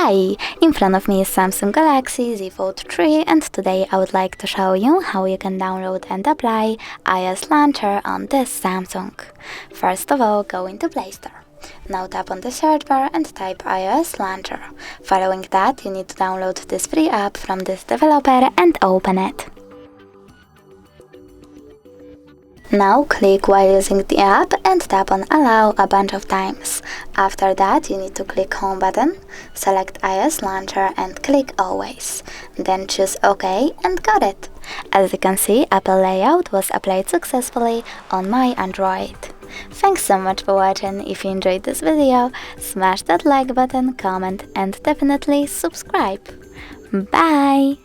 Hi! In front of me is Samsung Galaxy Z Fold 3 and today I would like to show you how you can download and apply iOS Launcher on this Samsung. First of all, go into Play Store. Now tap on the search bar and type iOS Launcher. Following that, you need to download this free app from this developer and open it. Now click while using the app and tap on Allow a bunch of times. After that, you need to click Home button, select iOS Launcher and click Always. Then choose OK and got it. As you can see, Apple layout was applied successfully on my Android. Thanks so much for watching. If you enjoyed this video, smash that like button, comment and definitely subscribe. Bye!